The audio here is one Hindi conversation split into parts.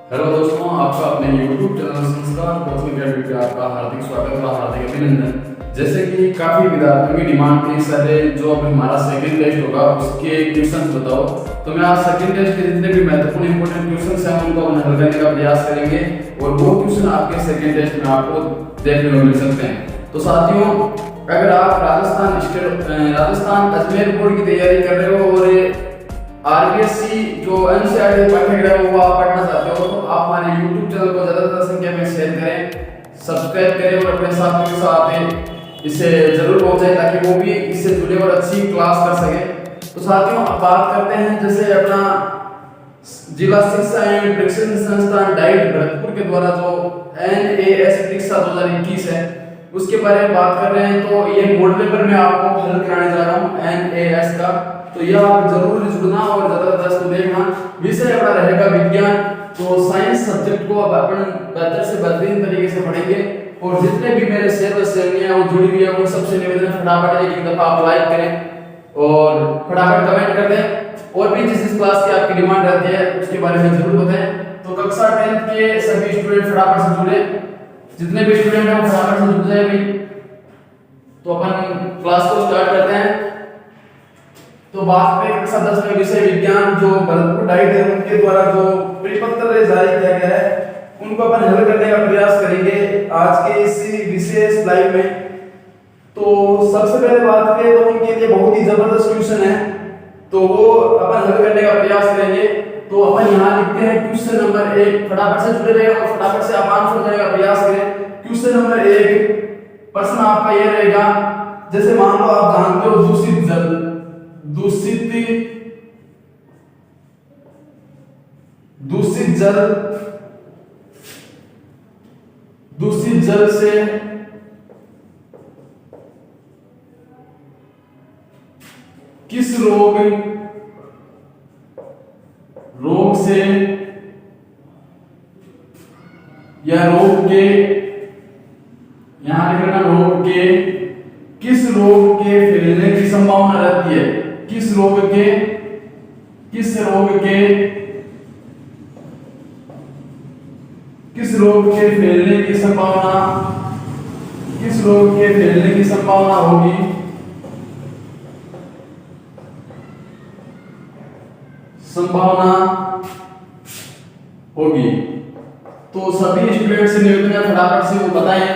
हेलो दोस्तों, आपका अपने YouTube चैनल संस्कार कोचिंग अकेडमी पे आपका हार्दिक स्वागत व हार्दिक अभिनंदन। जैसे कि काफी विद्यार्थियों की डिमांड थी सर जो अब हमारा सेकंड टेस्ट होगा उसके क्वेश्चंस बताओ, तो मैं आज सेकंड टेस्ट के जितने भी महत्वपूर्ण इंपोर्टेंट क्वेश्चंस हैं उनको हम हल करने का प्रयास करेंगे और वो क्वेश्चन आपके सेकंड टेस्ट में आपको देखने को मिल सकते हैं। तो साथियों, अगर आप राजस्थान अजमेर बोर्ड की तैयारी कर रहे हो और आरबीएससी जो एनसीईआरटी पाठ्यक्रम है वो आप पढ़ना चाहते हो, तो आप हमारे YouTube चैनल को ज्यादा संख्या में शेयर करें, सब्सक्राइब करें और अपने साथियों के साथ इसे जरूर पहुंचाएं ताकि वो भी इससे जुड़े और अच्छी क्लास कर सके। तो साथियों, अब बात करते हैं जैसे अपना जिला शिक्षा एवं प्रशिक्षण संस्थान डाइट भरतपुर के द्वारा जो NAS परीक्षा 2021 है उसके बारे में बात कर रहे हैं। तो ये बोर्ड पेपर में आपको हल कराने जा रहा हूँ NAS का, तो यह आप जरूर जुड़ना और ज्यादा से देखना। विषय अपना रहेगा विज्ञान, तो साइंस सब्जेक्ट को अब अपन बेहतर से बेहतरीन तरीके से पढ़ेंगे और जितने भी मेरे शेयर व श्रेणियां वो जुड़ी हुई है उन सबसे निवेदन है फटाफट एक दफा आप लाइक करें और फटाफट कमेंट कर दें और भी जिस क्लास की आपकी डिमांड रहती है उसके बारे में जरूर बताएं। तो कक्षा 10 के सभी स्टूडेंट फटाफट से जुड़े, जितने भी स्टूडेंट हैं वो फटाफट से जुड़ जाए अभी। तो अपन क्लास को स्टार्ट करते हैं। तो बात करें कक्षा 10 में विषय विज्ञान जो भरतपुर डाइट है उनके द्वारा जो परिपत्र जारी किया गया है उनको अपन हल करने का प्रयास करेंगे आज के इस विशेष लाइव में। तो सबसे पहले बात करें तो उनके लिए बहुत ही जबरदस्त क्वेश्चन है, तो वो अपन हल करने का प्रयास करेंगे। तो अपन यहाँ लिखते हैं क्वेश्चन नंबर 1, फटाफट से जुड़े रहे और फटाफट से आप आंसर देने का प्रयास करें। क्वेश्चन नंबर 1 प्रश्न आपका ये रहेगा, जैसे मान लो आप जानते हो दूषित जल, दूषित जल से किस रोग से या रोग के, यहां लिखना रोग के, किस रोग के फैलने की संभावना रहती है, किस रोग के फैलने की संभावना होगी। तो सभी स्टूडेंट से निवेदन है फटाफट से वो बताएं,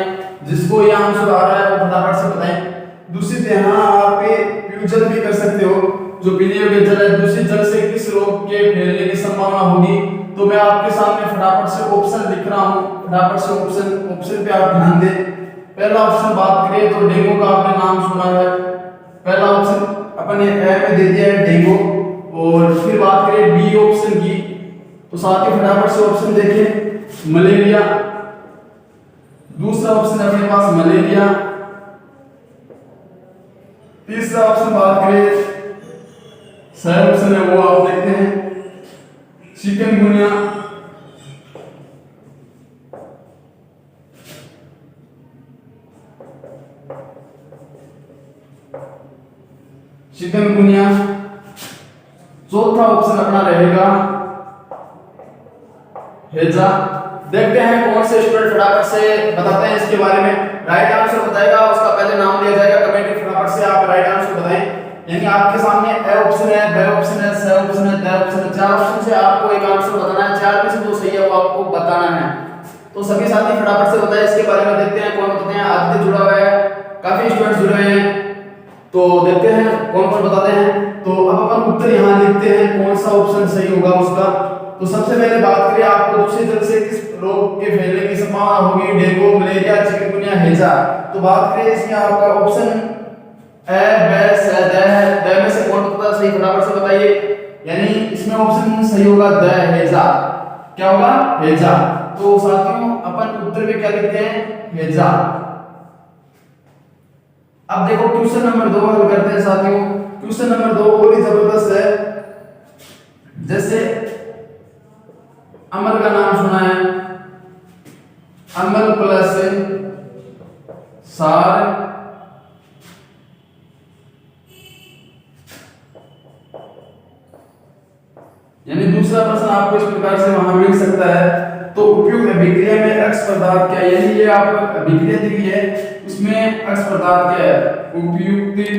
जिसको ये आंसर आ रहा है वो फटाफट से बताएं। दूषित यहाँ आप पेयजल भी कर सकते हो, जो पीने योग्य जल है, दूषित जल से किस रोग के फैलने की संभावना होगी। तो मैं आपके सामने फटाफट से ऑप्शन लिख रहा हूँ, फटाफट से ऑप्शन पे आप ध्यान दें। पहला ऑप्शन बात करें तो डेंगू का आपने नाम सुना है, पहला ऑप्शन अपने ए में दे दिया है डेंगू। और फिर बात करें बी ऑप्शन की, तो साथ ही फटाफट से ऑप्शन देखें मलेरिया, दूसरा ऑप्शन है अपने पास मलेरिया। तीसरा ऑप्शन बात करें सही ऑप्शन है वो आप देखते हैं चिकनगुनिया। चौथा ऑप्शन अपना रहेगा हेजा। देखते हैं कौन से स्टूडेंट फटाफट से बताते हैं इसके बारे में। राइट आंसर बताएगा उसका पहले नाम लिया जाएगा, कमेंट में फटाफट से आप राइट आंसर बताएं। यानी आपके सामने ए ऑप्शन है, बी ऑप्शन है, सी ऑप्शन है, डी ऑप्शन है, 4 ऑप्शन से आपको एक आंसर बताना है, 4 में से जो सही है वो आपको बताना है। तो सभी साथी फटाफट से बताएं इसके बारे में। देखते हैं कौन बताते हैं। आदित्य जुड़ा हुआ है, काफी स्टूडेंट्स जुड़े हुए हैं, तो देखते हैं कौन कौन बताते हैं। तो अब अपन उत्तर यहाँ लिखते हैं कौन सा ऑप्शन सही होगा उसका। तो सबसे पहले बात करें आपको दूसरी जल से किस रोग के फैलने की संभावना होगी, डेंगू, मलेरिया, चिकनगुनिया, हैजा। तो बात करें इसमें आपका option A, B, C, D में से कौन सा सही फटाफट से बताइए। यानी इसमें ऑप्शन सही होगा द, हैजा। क्या होगा? हैजा। तो साथियों अपन उत्तर में क्या लिखते हैं? हैजा। अब देखो क्वेश्चन नंबर 2 हल करते हैं साथियों। क्वेश्चन नंबर 2 और ही जबरदस्त है। जैसे अमल का नाम सुना है, अमल प्लस सार यानी दूसरा प्रश्न आपको इस प्रकार से वहां मिल सकता है पदार्थ क्या है, यानी ये आप अभिक्रिया दी गई है उसमें अक्ष पदार्थ क्या है, उपयुक्ति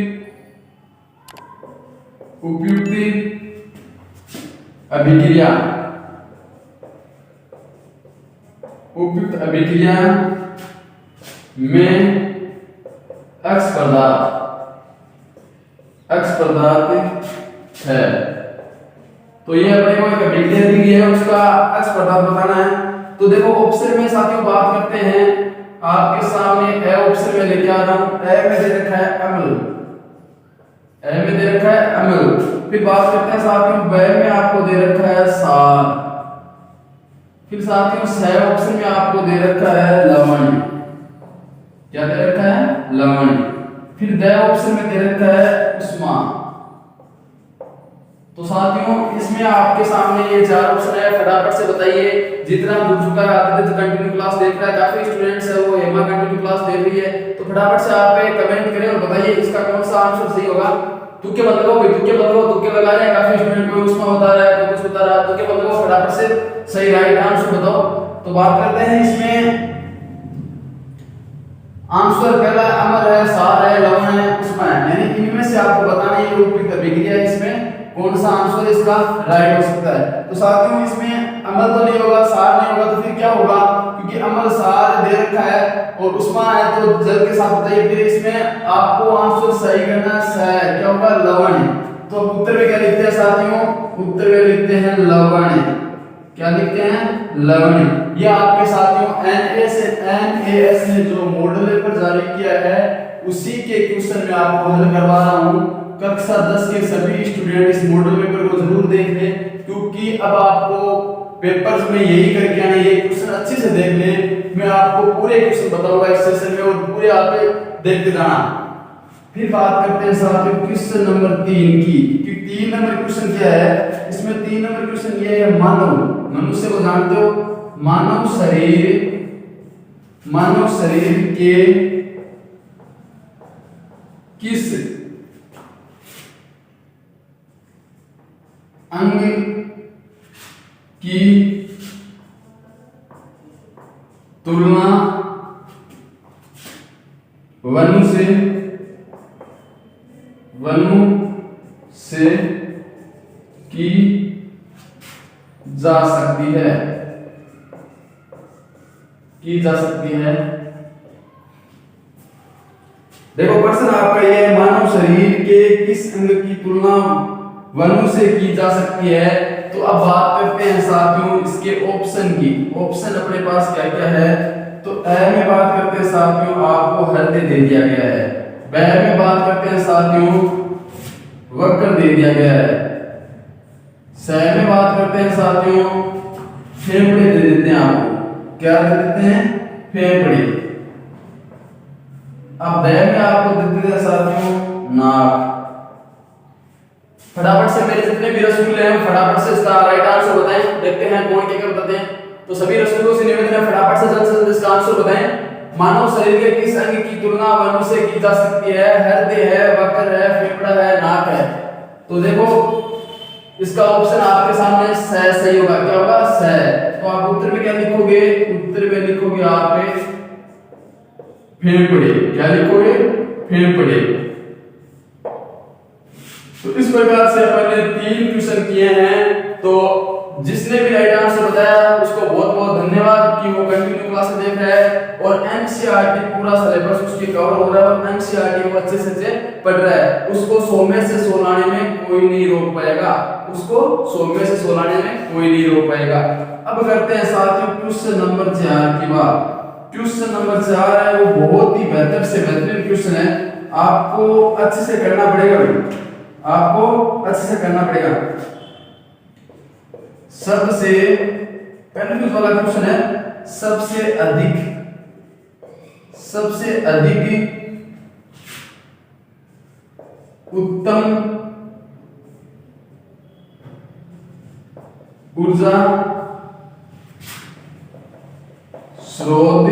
अभिक्रिया, उपयुक्त अभिक्रिया में अक्ष पदार्थ है। तो ये अपने को एक अभिक्रिया दी गई है, उसका अक्ष पदार्थ बताना है। तो देखो ऑप्शन में साथियों बात करते हैं, आपके सामने ए ऑप्शन में लेके आ रहा हूं, ए में दे रखा है अम्ल, ए में दे रखा है अम्ल। फिर बात करते हैं साथियों ब में आपको दे रखा है सार, फिर साथियों स ऑप्शन में आपको दे रखा है लवण, क्या दे रखा है, लवण। फिर द ऑप्शन में दे रखा है उष्मा। तो साथियों इसमें आपके सामने ये चार ऑप्शन है, फटाफट से बताइए। जितना जुड़ चुका है आदित्य कंटिन्यू क्लास देख रहा है, काफी स्टूडेंट्स है वो हेमा कंटिन्यू क्लास देख रही है, तो फटाफट से आप कमेंट करें और बताइए इसका कौन सा आंसर सही होगा। तुक्के बदलो भाई, तुक्के बदलो, तुक्के लगा रहे हैं काफी स्टूडेंट, कोई उसमें बता रहा है, कोई कुछ बता रहा है, तुक्के बदलो फटाफट से सही राइट आंसर बताओ। तो बात करते हैं इसमें आंसर पहला अमर है, सार है, लवण है, उष्मा है, यानी इनमें से आपको बताना है ये उपयुक्त अभिक्रिया है, इसमें कौन सा आंसर इसका राइट हो सकता है। तो साथियों इसमें अम्ल तो नहीं होगा, सार नहीं होगा, तो फिर क्या होगा, क्योंकि अम्ल सार दे रखा है और उष्मा है तो जल के साथ बताइए। फिर इसमें आपको आंसर सही करना है, क्या होगा, लवण। तो उत्तर में क्या लिखते हैं साथियों, उत्तर में लिखते हैं लवण, क्या लिखते हैं, लवण। ये आपके साथियों NAS ने जो मॉडल पेपर जारी किया है उसी के क्वेश्चन में आपको हल करवा रहा हूं। कक्षा 10 के सभी स्टूडेंट इस मॉडल पेपर को जरूर देख लें, क्योंकि अब आपको पेपर्स में यही करके आना, ये क्वेश्चन अच्छे से देख लें। मैं आपको पूरे क्वेश्चन बताऊंगा इस सेशन में और पूरे आप देखते जाना। फिर बात करते हैं साथियों क्वेश्चन नंबर 3 की, कि 3 नंबर क्वेश्चन क्या है, इसमें 3 नंबर क्वेश्चन ये है, मानव, मनुष्य को जानते हो, मानव शरीर के किस अंग की तुलना वनु से की जा सकती है, देखो प्रश्न आपका ये है, मानव शरीर के किस अंग की तुलना वनु से की जा सकती है। तो अब बात करते हैं साथियों इसके ऑप्शन की। ऑप्शन अपने पास क्या क्या है, तो ए में बात करते हैं साथियों आपको हृदय दे दिया गया है, ब में बात करते हैं साथियों वक्र दे दिया गया है, स में बात करते हैं साथियों फेफड़े दे देते हैं आपको, क्या दे देते हैं, फेफड़े। अब द में आपको दे देते हैं साथियों नाक। फटाफट से मेरे जितने भी रसगुल्ले हैं फटाफट से इसका राइट आंसर बताएं, देखते हैं कौन क्या बताते हैं। तो सभी रसगुल्लों से निवेदन है फटाफट से जल्द से जल्द इसका आंसर बताएं। मानव शरीर के किस अंग की तुलना वनु से की जा सकती है, हृदय है, वक्र है, फेफड़ा है, नाक है। तो देखो इसका ऑप्शन आपके सामने स सही होगा, क्या होगा, स। तो आप उत्तर में क्या लिखोगे, उत्तर में लिखोगे आप फेफड़े, क्या लिखोगे, फेफड़े। तो इस प्रकार से अपन ने 3 क्वेश्चन किए हैं। तो जिसने भी राइट आंसर बताया उसको बहुत बहुत धन्यवाद कि वो कंटिन्यू क्लास देख रहा है और एनसीईआरटी पूरा सिलेबस उसकी कवर हो रहा है और एनसीईआरटी वो अच्छे से पढ़ रहा है। उसको 100 में से 100 लाने में कोई नहीं रोक पाएगा, उसको 100 में से 100 लाने में कोई नहीं रोक पाएगा। अब करते हैं साथियों क्वेश्चन नंबर 4 की बात। क्वेश्चन नंबर 4 है वो बहुत ही बेहतर से बेहतरीन क्वेश्चन है, आपको अच्छे से करना पड़ेगा भाई, आपको अच्छे से करना पड़ेगा। सबसे कंफ्यूज वाला क्वेश्चन है, सबसे अधिक उत्तम ऊर्जा स्रोत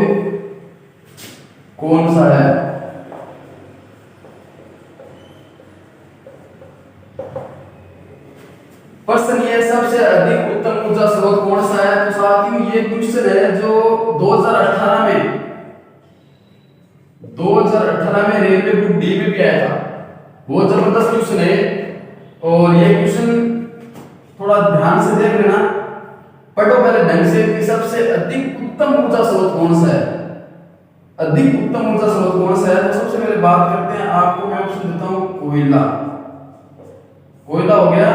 कौन सा है। प्रश्न ये सबसे अधिक उत्तम ऊर्जा स्रोत कौन सा है। तो साथियों साथियों ये क्वेश्चन है जो 2018 में रेलवे ग्रुप डी में भी आया था। बहुत जबरदस्त क्वेश्चन है और ये क्वेश्चन थोड़ा ध्यान से देख लेना, पढ़ो पहले ढंग से कि सबसे अधिक उत्तम ऊर्जा स्रोत कौन सा है। अधिक उत्तम ऊर्जा स्रोत कौन सा है? तो सबसे पहले बात करते हैं, आपको मैं ऑप्शन देता हूं कोयला हो गया।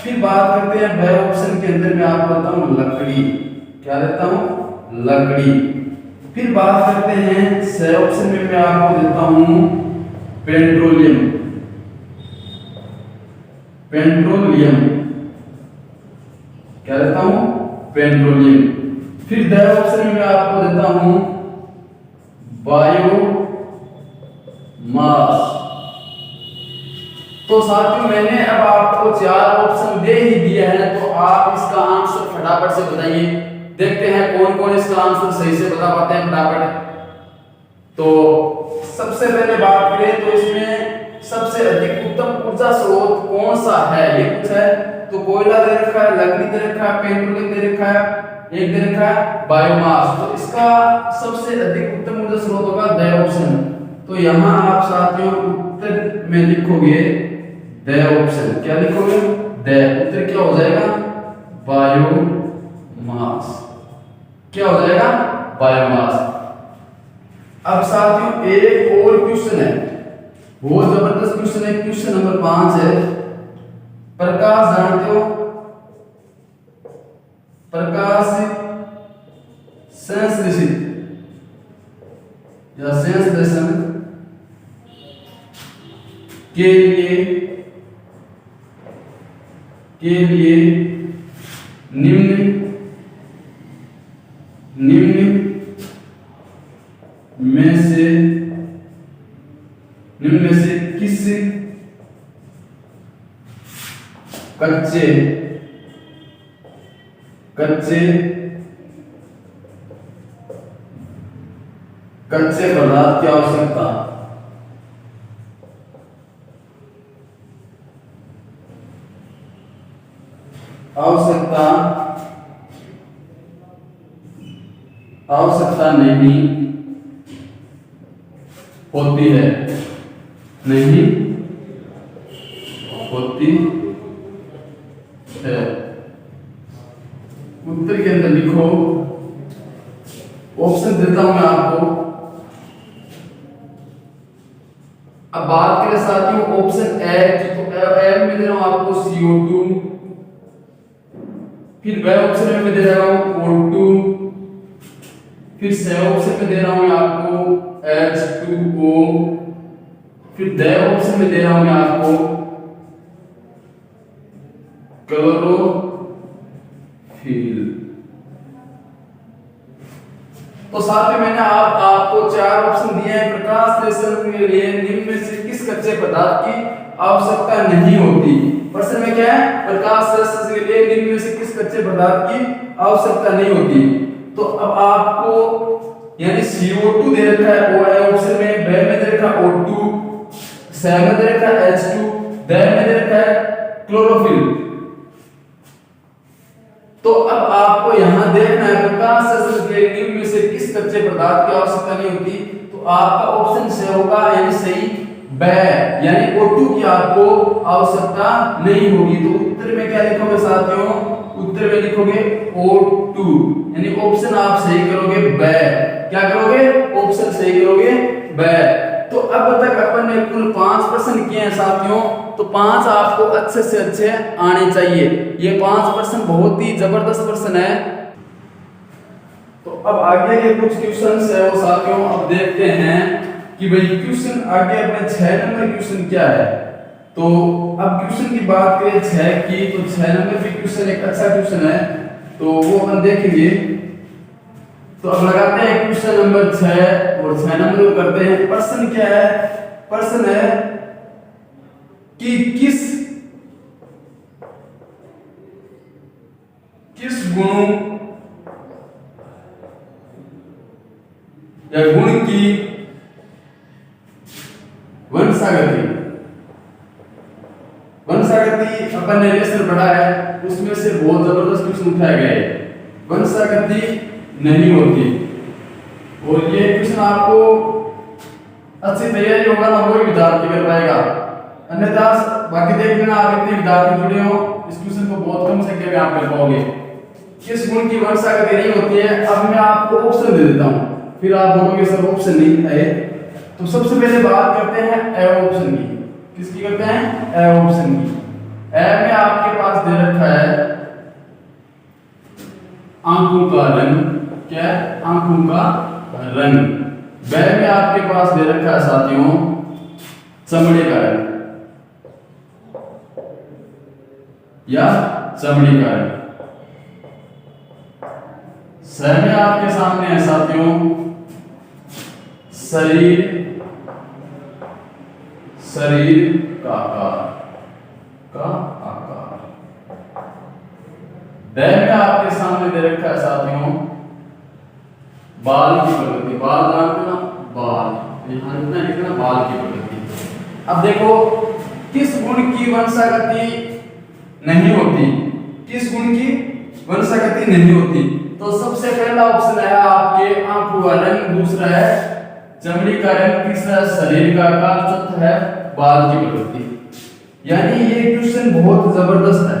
फिर बात करते हैं ब ऑप्शन के अंदर मैं आपको देता हूं लकड़ी। क्या देता हूं? लकड़ी। फिर बात करते हैं स ऑप्शन में मैं आपको देता हूं पेट्रोलियम। क्या देता हूं? पेट्रोलियम। फिर द ऑप्शन में मैं आपको देता हूं बायोमास। तो साथियों मैंने अब आपको 4 ऑप्शन दे ही दिए हैं, तो आप इसका आंसर फटाफट से बताइए। देखते हैं कौन कौन इसका आंसर सही से बता पाते हैं फटाफट। तो सबसे पहले बात करें तो इसमें सबसे अधिक उत्तम ऊर्जा स्रोत कौन सा है ये कुछ है। तो कोयला दे रखा है, लकड़ी दे रखा है, पेट्रोलियम दे रखा है, एक दे रखा है बायोमास। तो इसका सबसे अधिक उत्तम ऊर्जा स्रोत होगा द ऑप्शन। तो यहां आप साथियों उत्तर में लिखोगे द ऑप्शन। क्या लिखोगे? द। उत्तर क्या हो जाएगा? बायोमास। क्या हो जाएगा? बायोमास। अब साथियों एक और क्वेश्चन है, बहुत जबरदस्त क्वेश्चन है। क्वेश्चन नंबर 5 है, प्रकाश जानते हो? प्रकाश संश्लेषित या संश्लेषण के लिए निम्न में से किस कच्चे पदार्थ की आवश्यकता नहीं होती है। उत्तर के अंदर लिखो। ऑप्शन देता हूं मैं आपको। अब बात करें साथियों ऑप्शन ए, तो ए में दे रहा हूं आपको CO2। फिर बी ऑप्शन में दे रहा हूं O2। फिर सी ऑप्शन में दे रहा हूं आपको H2O। फिर द ऑप्शन में दे रहा हूं मैं आपको क्लोरोफिल। तो साथ में मैंने आपको 4 ऑप्शन दिए हैं। प्रकाश संश्लेषण के लिए निम्न में से किस कच्चे पदार्थ की आवश्यकता नहीं होती? प्रश्न में क्या है? प्रकाश संश्लेषण के लिए निम्न में से किस कच्चे पदार्थ की आवश्यकता नहीं होती। तो अब आपको यानी CO2 दे रखा है ओ ऑप्शन में, ब में दे रखा है O2, स में दे रखा है H2, द में दे रखा है क्लोरोफिल। तो अब आपको यहां देखना है प्रकाश संश्लेषण के लिए निम्न में से किस कच्चे पदार्थ की आवश्यकता नहीं होती। तो आपका ऑप्शन से होगा यानी सही ब, यानी O2 की आपको आवश्यकता नहीं होगी। तो उत्तर में क्या लिखोगे साथियों? उत्तर में लिखोगे O2, यानी ऑप्शन आप सही करोगे ब। क्या करोगे? ऑप्शन सही करोगे ब। तो अब तक अपन ने कुल 5 प्रश्न किए हैं साथियों। तो 5 आपको अच्छे से अच्छे आने चाहिए। ये 5 प्रश्न बहुत ही जबरदस्त प्रश्न है। तो अब आगे के कुछ क्वेश्चंस है वो साथियों अब देखते हैं कि भाई क्वेश्चन आगे अपने 6 नंबर क्वेश्चन क्या है। तो अब क्वेश्चन की बात करें 6 की, तो 6 नंबर भी क्वेश्चन एक अच्छा क्वेश्चन है, तो वो अपन देखेंगे। तो अब लगाते हैं क्वेश्चन नंबर 6 और 6 नंबर को करते हैं। प्रश्न क्या है? प्रश्न है कि किस गुणों या गुण की वंशागति अपन ने लेसन पढ़ा है, उसमें से बहुत जबरदस्त क्वेश्चन उठाया गया है। वंशागति नहीं होती। और ये क्वेश्चन आपको अच्छी तैयारी होगा ना वही विद्यार्थी कर पाएगा, अन्यथा बाकी देख लेना आप इतने विद्यार्थी जुड़े हो इस क्वेश्चन को बहुत कम संख्या में आप कर पाओगे। किस गुण की वंशागति नहीं होती है? अब मैं आपको ऑप्शन दे देता हूं, फिर आप बोलोगे सर ऑप्शन नहीं है। तो सबसे पहले बात करते हैं ए ऑप्शन की। किसकी करते हैं? ए ऑप्शन की। ए में आपके पास दे रखा है आंखों का रंग। क्या है? आंखों का रंग। बे में आपके पास दे रखा है साथियों चमड़े का रंग या चमड़ी का रंग। स में आपके सामने है साथियों शरीर, शरीर का आकार। द में आपके सामने दे रखा है साथियों बाल की प्रकृति। बाल जानते ना? बाल यहां इतना लिखना बाल की प्रकृति। अब देखो किस गुण की वंशागति नहीं होती? किस गुण की वंशागति नहीं होती? तो सबसे पहला ऑप्शन है आपके आंखों का रंग, दूसरा है चमड़ी का रंग, तीसरा शरीर का आकार, चौथा है बाल की प्रकृति। यानी ये क्वेश्चन बहुत जबरदस्त है।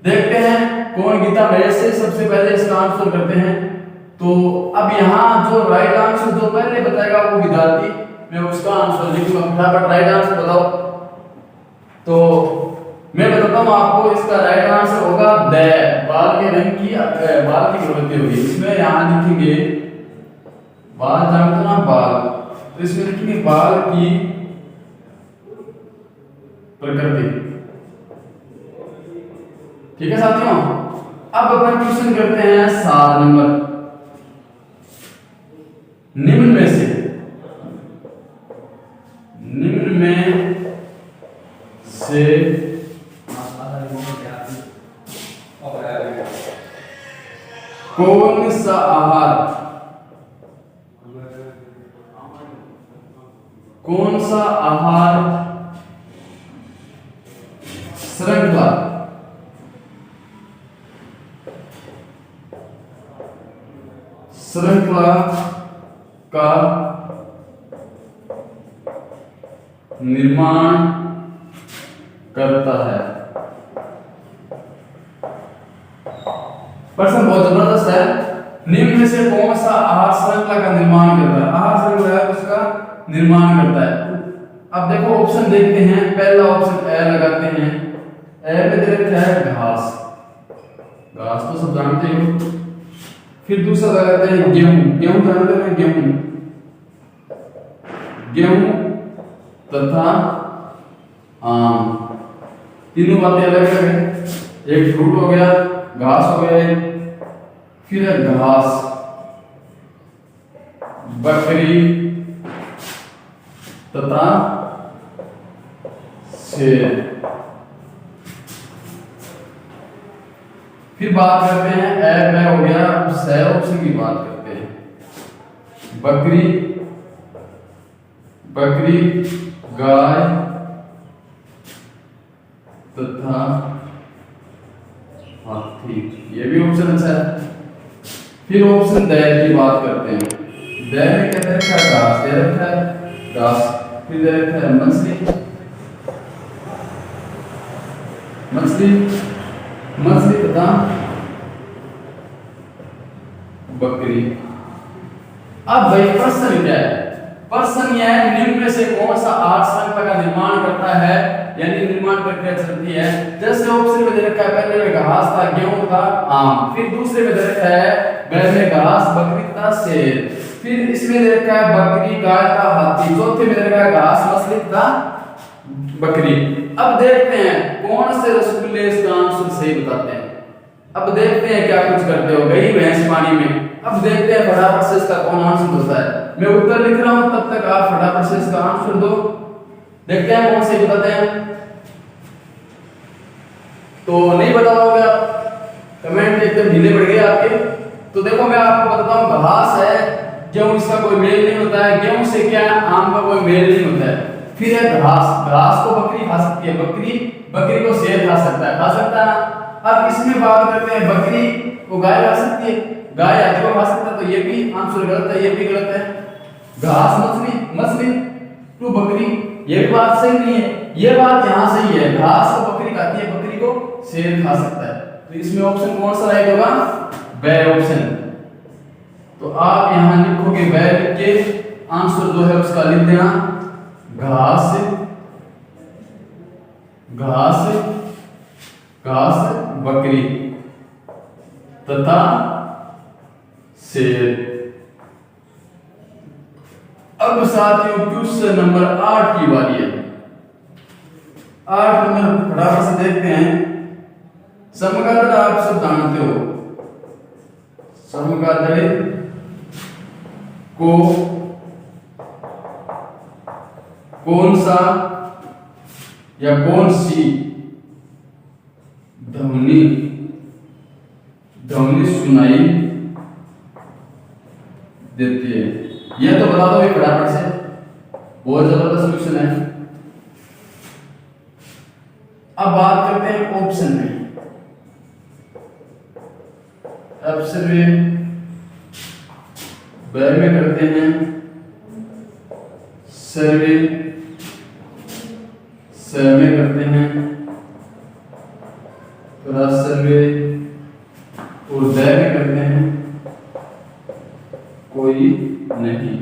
देखते हैं कौन गीता भैया से सबसे पहले इसका आंसर करते हैं। तो अब यहाँ जो राइट आंसर जो पहले बताएगा वो विद्यार्थी, मैं उसका आंसर लिखूंगा। फटाफट राइट आंसर बताओ। तो मैं बताता हूँ आपको, इसका राइट आंसर होगा द, बाल के रंग की बाल की प्रवृत्ति होगी। इसमें यहाँ लिखेंगे बाल, जानते ना बाल, तो इसमें लिखेंगे बाल की प्रकृति। ठीक है साथियों, अब अपन क्वेश्चन करते हैं 7 नंबर। निम्न में से कौन सा आहार श्रृंखला का निर्माण करता है? प्रश्न बहुत जबरदस्त है। निम्न में से कौन सा आहार श्रृंखला का निर्माण करता है? आहार श्रृंखला है उसका निर्माण करता है। अब देखो ऑप्शन देखते हैं। पहला ऑप्शन ए लगाते हैं। ए में दे रखा है घास, घास तो सब जानते हो। फिर दूसरा लगाते हैं गेहूं, गेहूं जानते हैं? गेहूं तथा आम। तीनों बातें अलग अलग है। एक फ्रूट हो गया, घास हो गया, फिर है घास, बकरी तथा शेर। फिर बात करते हैं ए में हो गया, से ऑप्शन की बात करते हैं। बकरी, गाय तथा हाथी। ये भी ऑप्शन अच्छा है। फिर ऑप्शन द की बात करते हैं। द में क्या दे रखा है? घास दे रखा है, घास। फिर दे रखा है मछली तथा बकरी। अब भाई प्रश्न क्या है? प्रश्न यह है निम्न में से कौन सा आहार श्रृंखला का निर्माण करता है, यानी निर्माण प्रक्रिया चलती है। जैसे ऑप्शन में दे रखा है पहले में घास था, गेहूं था, आम। फिर दूसरे में दे रखा है बैल में घास, बकरी तथा शेर। फिर इसमें दे रखा है बकरी, गाय तथा हाथी। चौथे में दे रखा है घास, मछली तथा बकरी। अब देखते हैं कौन से रसगुल्ले इसका आंसर सही बताते हैं। अब देखते हैं क्या कुछ करते हो। गई भैंस पानी में। अब देखते हैं फटाफट से इसका कौन आंसर होता है। मैं उत्तर लिख रहा हूं, तब तक आप फटाफट से इसका आंसर दो। देखते हैं कौन से बताते हैं। तो नहीं बता पाओगे आप, कमेंट एकदम ढीले पड़ गए आपके। तो देखो मैं आपको बताता हूं, घास है, गेहूं इसका कोई मेल नहीं होता है। गेहूं से क्या है? आम का कोई मेल नहीं होता है। फिर है घास, घास को बकरी खा सकती है, बकरी को शेर खा सकता है ना। अब इसमें बात करते हैं बकरी को गाय खा सकती है, गाय हाथी को खा सकता है, तो ये भी आंसर गलत है, ये भी गलत है। घास मछली, मछली टू बकरी, ये भी बात सही नहीं है। ये बात यहाँ सही है, घास को बकरी खाती है, बकरी को शेर खा सकता है। तो इसमें ऑप्शन कौन सा राइट होगा? ब ऑप्शन। तो आप यहाँ लिखोगे ब लिख के आंसर जो है उसका लिख देना घास, घास, घास बकरी तथा शेर। अब साथियों क्वेश्चन नंबर 8 की बारी है। 8 नंबर फटाफट से देखते हैं। समगादड़ आप सब जानते हो, समगादड़ को कौन सा या कौन सी ध्वनि सुनाई देती है? यह तो बता दो फटाफट से, बहुत जबरदस्त क्वेश्चन है। अब बात करते हैं ऑप्शन में। ऑप्शन में ब में करते हैं सर्वे, स में करते हैं सर्वे और द में करते हैं कोई नहीं।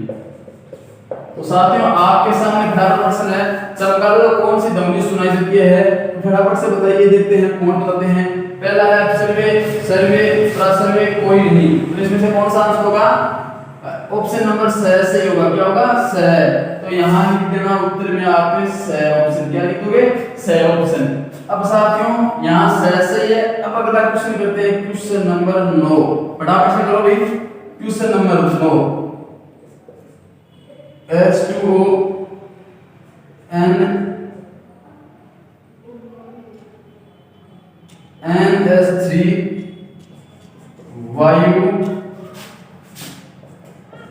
तो साथियों आपके सामने फटाफट प्रश्न है, चमगादड़ को कौन सी ध्वनि सुनाई देती है? तो फटाफट से बताइए, देखते हैं कौन बताते हैं। पहला है सर्वे, सर्वे, प्रसर्वे, कोई नहीं। तो इसमें से कौन सा आंसर होगा? ऑप्शन नंबर स सही होगा। क्या होगा? स। तो यहाँ लिख देना उत्तर में आपने स ऑप्शन। क्या लिखोगे? स ऑप्शन। अब साथियों यहाँ स सही है। अब अगला क्वेश्चन करते हैं, क्वेश्चन नंबर 9। फटाफट से करो भाई। क्वेश्चन नंबर 9, H2O NH3 वायु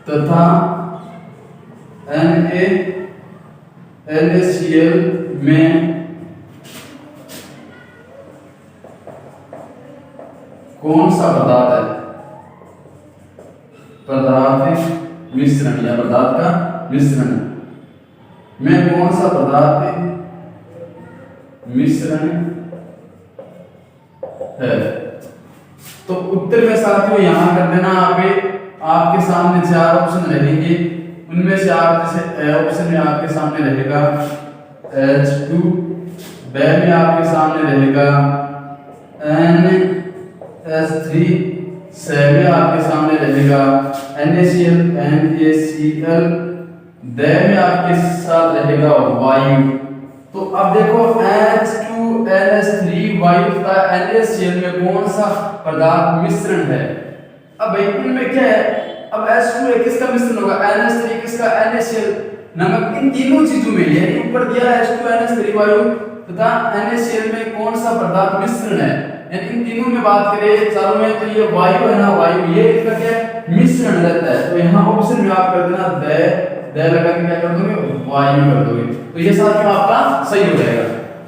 तथा NaCl में कौन सा पदार्थ है? पदार्थ मिश्रण या पदार्थ का मिश्रण में कौन सा पदार्थ मिश्रण है? तो उत्तर में साथियों यहां कर देना। आपके सामने 4 ऑप्शन रहेंगे, उनमें से आप जैसे ऑप्शन में आपके सामने रहेगा H2, ब में आपके सामने रहेगा NH3, स में आपके सामने रहेगा NaCl, द में आपके साथ रहेगा वायु। तो अब देखो H2NH3 वायु तथा NaCl में कौन सा पदार्थ मिश्रण है? अब भाई इनमें क्या है? अब H2 किसका मिश्रण होगा? NH3 किसका? NaCl नमक। इन तीनों चीजों में ये ऊपर दिया है H2NH3 वायु तथा NaCl में कौन सा पदार्थ मिश्रण है? इन तीनों में बात करें चारों में, तो ये वायु है ना, वायु ये इसका क्या है? मिश्रण रहता है। तो यहाँ ऑप्शन में आप कर देना द लगा के क्या कर दोगे? वायु कर दोगे। तो ये साथियों आपका सही हो जाएगा।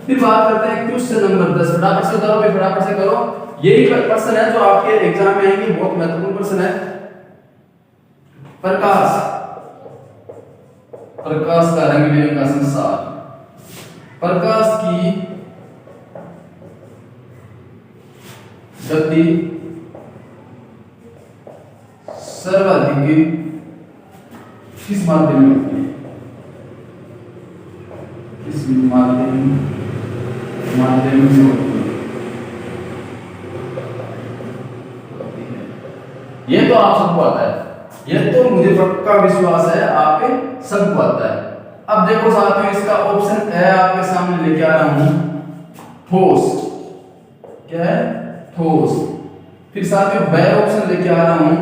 फिर बात करते हैं क्वेश्चन नंबर 10। फटाफट से करो, फटाफट से करो। यही प्रश्न है जो आपके एग्जाम में आएंगे, बहुत महत्वपूर्ण प्रश्न है। प्रकाश, प्रकाश का रंग बिरंग का संसार। प्रकाश की गति सर्वाधिक किस माध्यम में होती है? किस माध्यम में होती है? ये तो आप सबको आता है, ये तो मुझे पक्का विश्वास है आपके सबको आता है। अब देखो साथियों, इसका ऑप्शन है आपके सामने लेके आ रहा हूं, ठोस। क्या है? ठोस। फिर साथियों ब ऑप्शन लेके आ रहा हूं,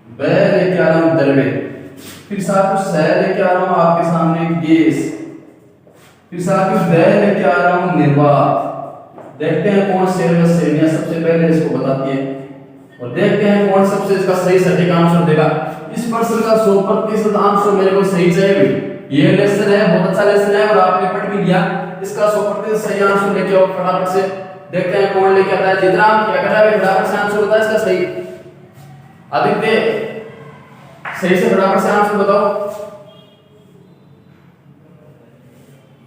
ब लेके आ रहा हूं द्रव्य। फिर साथियों स लेके आ रहा हूं आपके सामने गैस। फिर साथियों द लेके आ रहा हूं निर्वात। देखते हैं कौन श्रेणियां सबसे पहले इसको बताती है और देखते हैं कौन सबसे इसका सही सटीक आंसर देगा। इस प्रश्न का 100% आंसर मेरे को सही चाहिए भाई। ये लेसन है, बहुत अच्छा लेसन है और आपने पढ़ भी लिया। इसका 100% सही आंसर लेके आओ फटाफट से। देखते हैं कौन लेके आता है। जितना क्या कर रहा है फटाफट से आंसर होता है इसका सही। आदित्य सही से फटाफट से आंसर बताओ।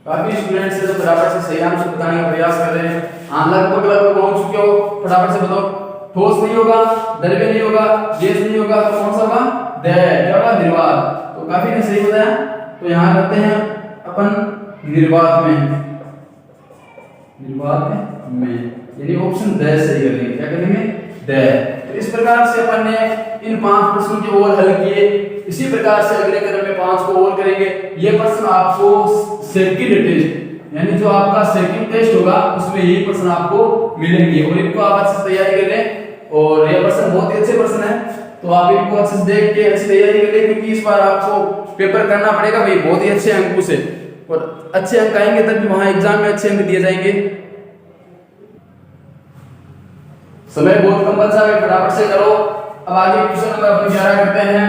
काफी स्टूडेंट्स है जो फटाफट से सही आंसर बताने का प्रयास कर रहे हैं। हाँ लगभग पहुंच चुके हो, फटाफट से बताओ। ठोस नहीं होगा, द्रव्य नहीं होगा, गैस नहीं होगा, तो कौन सा होगा? क्या होगा? निर्वात। तो काफी ने सही बताया। तो यहाँ करते हैं अपन निर्वात में, निर्वात में यानी ऑप्शन द सही करेंगे। क्या करेंगे? द। तो इस प्रकार से अपन ने इन 5 प्रश्नों के और हल किए। इसी प्रकार से अगले क्रम में 5 को और करेंगे। ये प्रश्न आपको सेकंड टेस्ट यानी जो आपका सेकंड टेस्ट होगा उसमें यही प्रश्न आपको मिलेंगे और इनको आप अच्छे से तैयारी कर लें। और ये प्रश्न बहुत ही अच्छे प्रश्न है, तो आप इनको अच्छे से देख के अच्छी तैयारी कर लें, क्योंकि इस बार आपको पेपर करना पड़ेगा भाई बहुत ही अच्छे अंकों से, और अच्छे अंक आएंगे तभी वहां एग्जाम में अच्छे अंक दिए जाएंगे। समय बहुत कम बचा है, फटाफट से करो। अब आगे क्वेश्चन नंबर 11 करते हैं।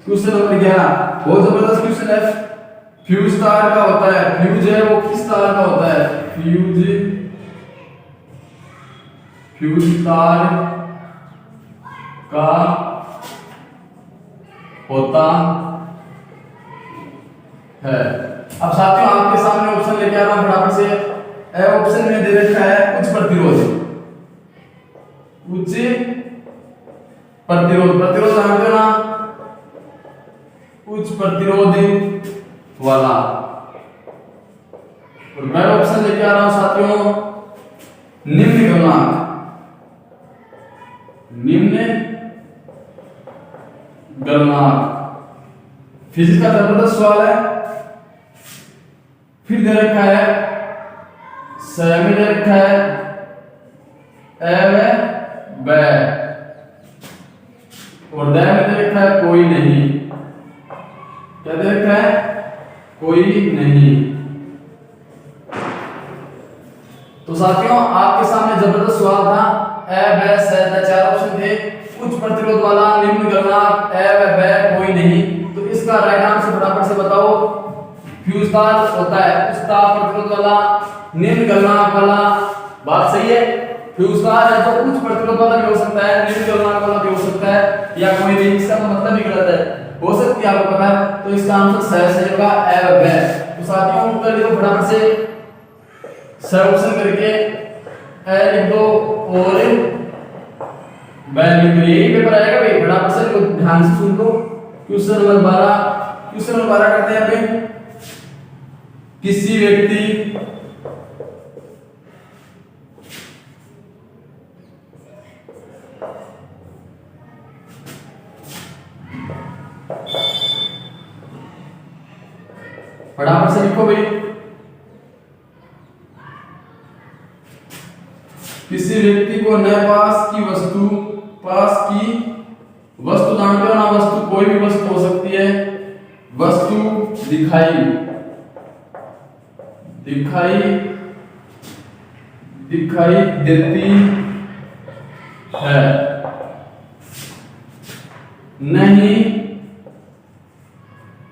क्वेश्चन नंबर 11 बहुत जबरदस्त क्वेश्चन है। फ्यूज तार का होता है, फ्यूज है वो किस तार का होता है? फ्यूज तार का होता है। अब साथियों आपके सामने ऑप्शन लेके आ रहा हूं फटाफट से। ए ऑप्शन में दे रखा है उच्च प्रतिरोध, उच्च प्रतिरोध, प्रतिरोध जानते हो ना, उच्च प्रतिरोध वाला। और मैं ऑप्शन लेके आ रहा हूं साथियों निम्न गलनांक, निम्न गलनांक। फिजिक्स का जबरदस्त सवाल है। फिर दे रखा है समय, दे रखा है व और दे में दे रखा है कोई नहीं। क्या दे रखा है? कोई नहीं। तो साथियों आपके सामने जबरदस्त सवाल था। चार ऑप्शन थे, उच्च प्रतिरोध वाला, निम्न गलनांक, कोई नहीं। तो इसका राइट आंसर फटाफट से बताओ। फ्यूज तार होता है उच्च ताप प्रतिरोध वाला, निम्न गलनांक वाला। बात सही है। फ्यूज तार है तो उच्च प्रतिरोध वाला भी हो सकता है, निम्न गलनांक वाला भी हो सकता है, या कोई नहीं। इसका मतलब ही गलत है, हो सकती है, आपको पता है। तो इसका आंसर सही होगा तो साथियों उत्तर लिखो फटाफट से। ऑप्शन करके ए लिख दो और ब लिख दो। यही पेपर आएगा भाई, फटाफट से ध्यान से सुन लो। क्वेश्चन नंबर 12, क्वेश्चन नंबर 12 करते हैं भाई। किसी व्यक्ति फटाफट से लिखो भाई। किसी व्यक्ति को न पास की वस्तु जानते हो ना, वस्तु कोई भी वस्तु हो सकती है, वस्तु दिखाई देती है,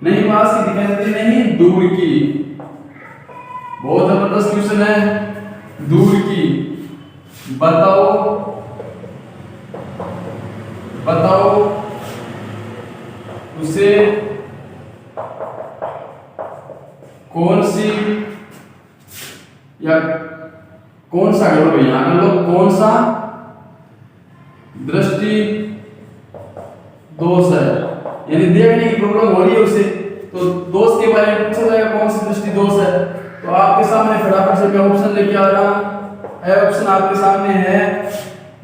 नहीं पास की दिखाई देती, नहीं दूर की। बहुत जबरदस्त क्वेश्चन है। दूर की बताओ उसे कौन सी या कौन सा करो भैया, अगर लोग कौन सा दृष्टि दोष है, यानी देखने की प्रॉब्लम हो रही है उसे, तो दोष के बारे में पूछा जाएगा कौन सी दृष्टि दोष है। तो आपके सामने फटाफट से मैं ऑप्शन लेके आ रहा हूं। ऑप्शन आपके सामने है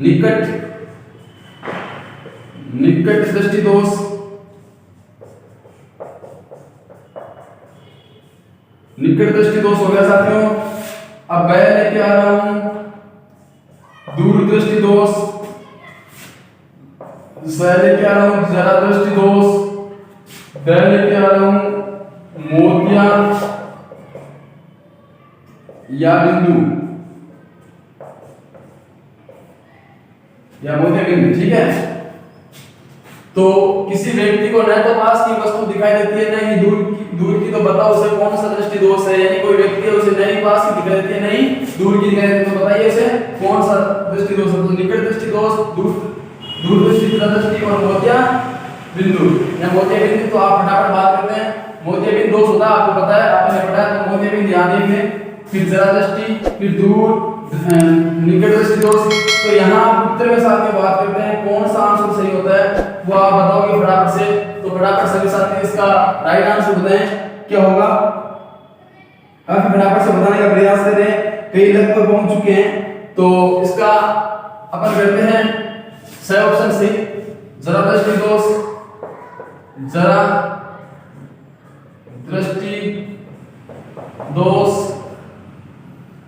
निकट दृष्टि दोष, निकट दृष्टि दोष हो गया साथियों। अब मैं लेके आ रहा हूं दूर दृष्टि दोष, लेके आ रहा हूं जरा दृष्टि दोष, लेके आ रहा हूं मोतिया या बिंदु या मोतिया बिंदु, ठीक है। तो किसी व्यक्ति को न तो पास की वस्तु दिखाई देती है, न ही दूर दूर की तो बताओ उसे कौन सा दृष्टि दोष है, यानी कोई व्यक्ति है उसे नहीं पास की दिखाई देती है, नहीं दूर की दिखाई देती है, तो बताइए उसे कौन सा दृष्टि दोष है। तो निकट दृष्टि दोष, दूर दृष्टि, दृष्टि और मोतिया बिंदु या मोतिया बिंदु। तो आप फटाफट बात करते हैं। मोतिया बिंदु दोष होता है, आपको पता है, आपने पढ़ा है, तो मोतिया बिंदु ध्यान देंगे, फिर जरा दृष्टि, फिर दूर निकट दृष्टि दोष। तो यहाँ उत्तर के साथ में बात करते हैं कौन सा आंसर सही होता है, वो आप बताओगे फटाफट से। तो फटाफट सभी साथी इसका राइट आंसर बताएं क्या होगा। काफी फटाफट से बताने का प्रयास करें, कई लगभग पहुंच चुके हैं। तो इसका अपन करते हैं सही ऑप्शन सी, जरा दृष्टि दोष, जरा दृष्टि दोष।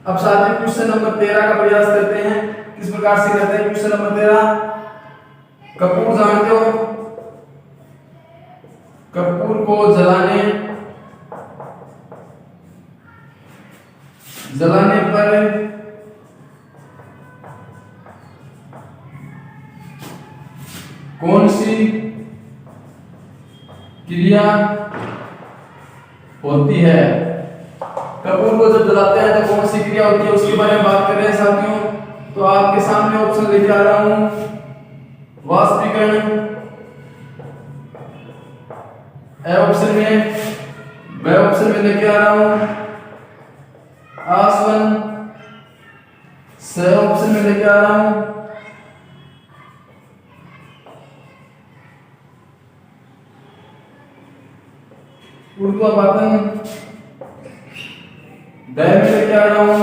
अब साथ में क्वेश्चन नंबर 13 का प्रयास करते हैं। किस प्रकार से करते हैं क्वेश्चन नंबर 13। कपूर जानते हो, कपूर को जलाने पर कौन सी क्रिया होती है। कपूर को जब जलाते हैं तो कौन सी क्रिया होती है उसके बारे में बात कर रहे हैं साथियों। तो आपके सामने ऑप्शन लेके आ रहा हूं, वाष्पीकरण ए ऑप्शन में, बी ऑप्शन में लेके आ रहा हूं आसवन, सी ऑप्शन में लेके आ रहा हूं ऊर्ध्वापातन, डी में लेके आ रहा हूं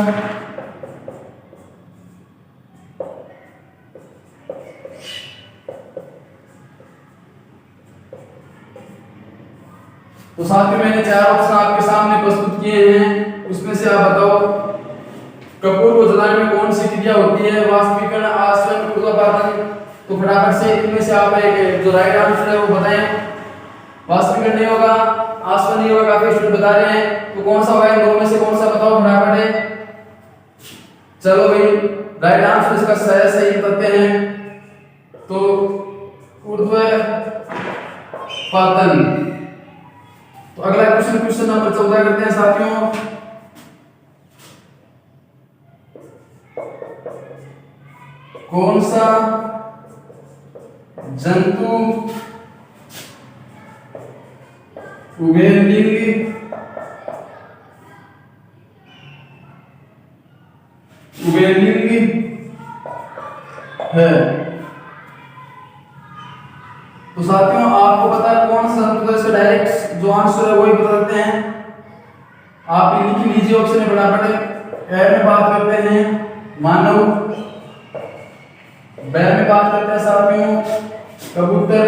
तो साथियों मैंने 4 ऑप्शन आपके सामने प्रस्तुत किए हैं, उसमें से आप बताओ कपूर को जलाने में कौन सी क्रिया होती है, वाष्पीकरण, आसवन, ऊर्ध्वापातन। तो फटाफट से इनमें से आप एक जो राइट आंसर है वो बताएं। वाष्पीकरण नहीं होगा, आसवन नहीं होगा, काफी स्टूडेंट बता रहे हैं, तो कौन सा होगा इन दो में से कौन सा बताओ फटाफट है। चलो भाई राइट आंसर इसका सही बताते हैं, तो ऊर्ध्वापातन। तो अगला क्वेश्चन नंबर 14 करते हैं साथियों। कौन सा जंतु उभयलिंगी है। तो साथियों आपको पता है कौन सा जंतु है, इसका डायरेक्ट जो आंसर है वही बता देते हैं। आप लिख लीजिए ऑप्शन में फटाफट। ए में बात करते हैं मानव, बी में बात करते हैं साथियों कबूतर,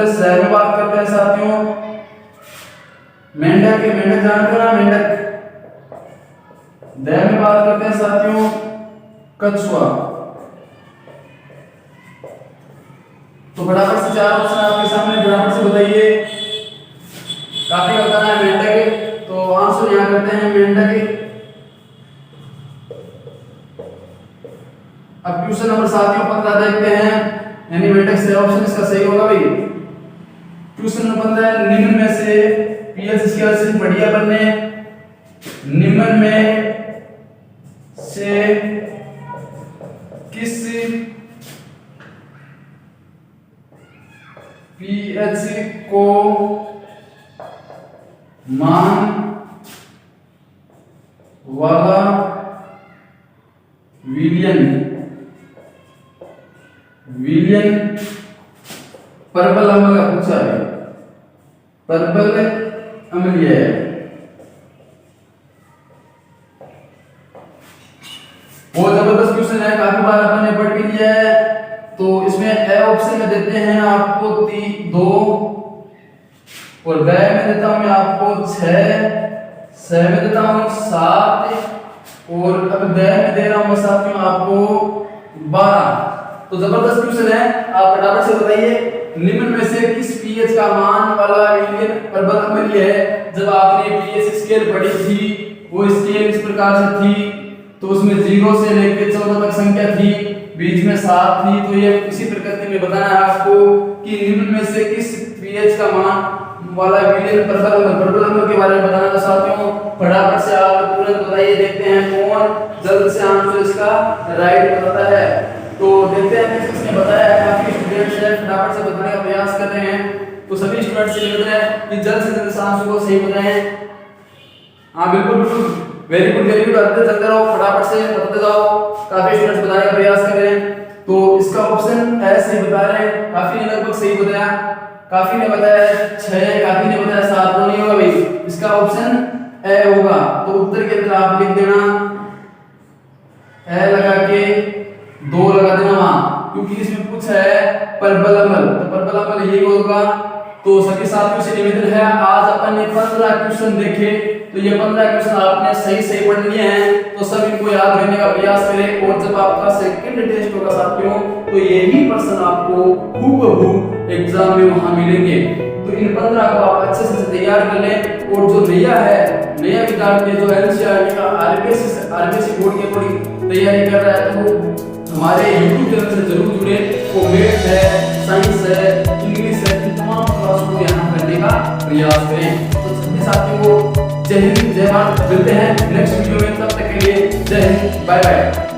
सी में बात करते हैं साथियों मेंढक, मेंढक जानते हो ना मेंढक। डी में बात करते हैं साथियों कछुआ। तो फटाफट से 4 ऑप्शन आपके सामने फटाफट से बताइए। काफी बताना है मेंढक, तो आंसर यहां करते हैं मेंढक। अब क्वेश्चन नंबर साथियों 15 देखते हैं, यानी मेंढक से ऑप्शन इसका सही होगा भाई। क्वेश्चन नंबर 15 निम्न में से पीएच स्केल से बढ़िया बनने, निम्न में से किस पीएच को मान वाला विलियन परबल अम्ल का पूछा है, परबल अम्लीय है। बहुत जबरदस्त क्वेश्चन है, काफी बार अपन ने पढ़ भी लिया है। तो इसमें ए ऑप्शन में देते हैं आपको 2 और बी में देता हूं मैं आपको 6, सी में देता हूं 7 और अब डी में दे रहा हूं मैं साथियों आपको 12। तो जबरदस्त क्वेश्चन है, आप फटाफट से बताइए निम्न में से किस पीएच का मान वाला विलियन परबल अम्लीय है। जब आपने पीएच स्केल पढ़ी थी वो स्केल इस प्रकार से थी, तो उसमें 0 से लेकर 14 तक संख्या थी, बीच में 7 थी। तो ये इसी प्रकृति में बताना है आपको कि निम्न में से किस पीएच का मान वाला विलेन प्रबल अम्ल के बारे में बताना था साथियों। फटाफट से आप तुरंत बताइए, देखते हैं कौन जल्द से आंसर इसका राइट बताता है। तो देखते हैं किसने बताया है। काफी स्टूडेंट्स हैं, फटाफट से बताने का प्रयास कर रहे हैं। तो सभी स्टूडेंट्स से निवेदन है कि जल्द से जल्द आंसर को सही बताएं। हाँ बिल्कुल बिल्कुल, वेरी गुड वेरी गुड, चलते रहो, फटाफट से बताते जाओ। काफी स्टूडेंट्स बताने का प्रयास कर रहे हैं। तो इसका ऑप्शन ए सही बता रहे हैं। काफी ने लगभग सही बताया, काफी ने बताया 6, काफी ने बताया 7, तो नहीं होगा भाई, इसका ऑप्शन ए होगा। तो उत्तर के अंदर आप लिख देना ए लगा के 2 लगा देना वहां, क्योंकि इसमें पूछा है प्रबल अम्ल, तो प्रबल अम्ल यही होगा। तो सभी साथियों से निवेदन है, आज अपन ने 15 क्वेश्चन देखे, तो ये 15 क्वेश्चन आपने सही पढ़ लिए हैं, तो सब इनको याद करने का प्रयास करें। और जब आपका सेकंड टेस्ट होगा साथियों, तो यही प्रश्न आपको हूबहू एग्जाम में वहां मिलेंगे। तो इन 15 को आप अच्छे से तैयार कर लें। और जो नया विद्यार्थी जो एनसीईआरटी का आरबीएसई बोर्ड के अकॉर्डिंग तैयारी कर रहा है, तो हमारे YouTube चैनल से जरूर जुड़े। वो मैथ है, साइंस है, इंग्लिश है, इन तमाम क्लास को यहाँ करने का प्रयास करें। तो सभी साथियों को जय हिंद जय भारत, मिलते हैं नेक्स्ट वीडियो में, तब तक के लिए जय हिंद, बाय बाय।